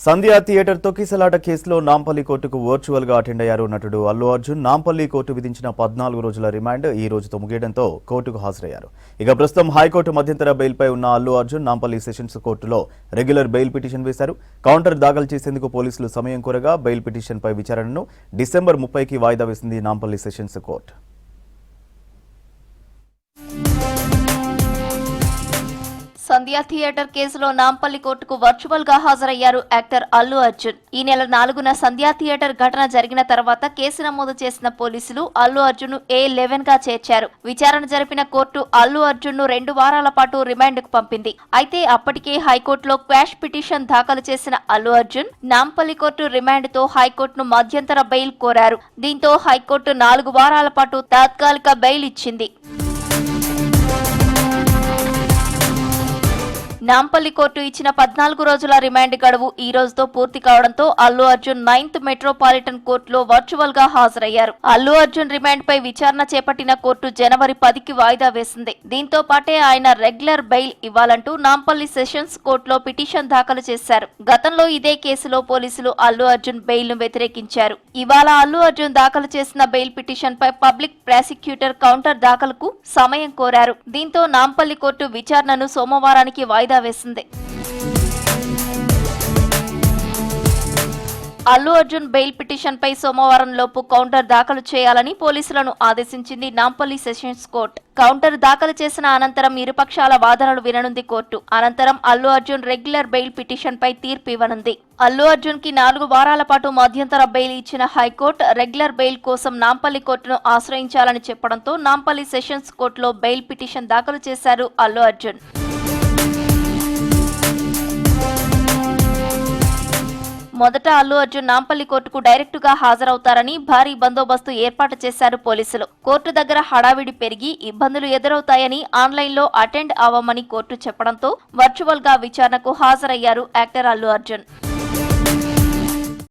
సంధ్యా theatre తొక్కిసలాట కేసులో నాంపల్లి కోర్టుకు వర్చువల్ గా అటెండ్ అయ్యారు నటుడు అల్లు అర్జున్. నాంపల్లి కోర్టు విధించిన 14 రోజుల రిమాండ్ ఈ రోజుతో ముగియడంతో కోర్టుకు హాజరయ్యారు. ఇక ప్రస్తుతం హైకోర్టు మధ్యంతర బెయిల్పై ఉన్న అల్లు అర్జున్ నాంపల్లి సెషన్స్ కోర్టులో రెగ్యులర్ బెయిల్ పిటిషన్ వేశారు. కౌంటర్ దాఖలు చేసేందుకు పోలీసులు సమయం కోరగా బెయిల్ పిటిషన్పై విచారణను డిసెంబర్ 30కి వాయిదా వేసింది నాంపల్లి సెషన్స్ కోర్టు. సంధ్యా థియేటర్ కేసులో నాంపల్లి కోర్టుకు వర్చువల్ గా హాజరయ్యారు యాక్టర్ అల్లు అర్జున్. ఈ నెల 4న సంధ్యా థియేటర్ ఘటన జరిగిన తర్వాత కేసు నమోదు చేసిన పోలీసులు అల్లు అర్జున్ A11 గా చేర్చారు. విచారణ జరిపిన కోర్టు అల్లు అర్జున్ ను 2 వారాల పాటు రిమాండ్ కు పంపింది. అయితే అప్పటికే హైకోర్టులో క్వాష్ పిటిషన్ దాఖలు చేసిన అల్లు అర్జున్ నాంపల్లి కోర్టు రిమాండ్ తో హైకోర్టును మధ్యంతర బెయిల్ కోరారు. దీంతో హైకోర్టు 4 వారాల పాటు తాత్కాలిక బెయిల్ ఇచ్చింది. నాంపల్లి కోర్టు ఇచ్చిన 14 రోజుల రిమాండ్ గడువు ఈ రోజుతో పూర్తి కావడంతో అల్లు అర్జున్ 9th మెట్రోపాలిటన్ కోర్టులో వర్చువల్ గా హాజరయ్యారు. అల్లు అర్జున్ రిమాండ్ పై విచారణ చేపట్టిన కోర్టు జనవరి 10కి వాయిదా వేసింది. దీంతో పాటే ఆయన రెగ్యులర్ బెయిల్ ఇవ్వాలంటూ నాంపల్లి సెషన్స్ కోర్టులో పిటిషన్ దాఖలు చేశారు. గతంలో ఇదే కేసులో పోలీసులు అల్లు అర్జున్ బెయిల్ ను వ్యతిరేకించారు. ఇవాళ అల్లు అర్జున్ దాఖలు చేసిన బెయిల్ పిటిషన్ పై పబ్లిక్ ప్రాసిక్యూటర్ కౌంటర్ దాఖలుకు సమయం కోరారు. దీంతో నాంపల్లి కోర్టు విచారణను సోమవారానికి వాయిదా వేసింది. అల్లు అర్జున్ బెయిల్ పిటిషన్ పై సోమవారం లోపు కౌంటర్ దాఖలు చేయాలని పోలీసులను ఆదేశించింది నాంపల్లి సెషన్స్ కోర్టు. కౌంటర్ దాఖలు చేసిన అనంతరం ఇరుపక్షాల వాదనలు విననుంది కోర్టు. అనంతరం Allu Arjun regular bail petition పై తీర్పు ఇవ్వనుంది. అల్లు అర్జున్ కి 4 వారాల పాటు మధ్యంతర బెయిల్ ఇచ్చిన హైకోర్టు రెగ్యులర్ బెయిల్ కోసం నాంపల్లి కోర్టును ఆశ్రయించాలని చెప్పడంతో నాంపల్లి సెషన్స్ కోర్టులో బెయిల్ పిటిషన్ దాఖలు చేశారు అల్లు అర్జున్. మొదట అల్లు అర్జున్ నాంపల్లి కోర్టుకు డైరెక్ట్ గా హాజరవుతారని భారీ బందోబస్తు ఏర్పాటు చేశారు పోలీసులు. కోర్టు దగ్గర హడావిడి పెరిగి ఇబ్బందులు ఎదురవుతాయని ఆన్లైన్లో అటెండ్ అవ్వమని కోర్టు చెప్పడంతో వర్చువల్ గా విచారణకు హాజరయ్యారు యాక్టర్ అల్లు అర్జున్.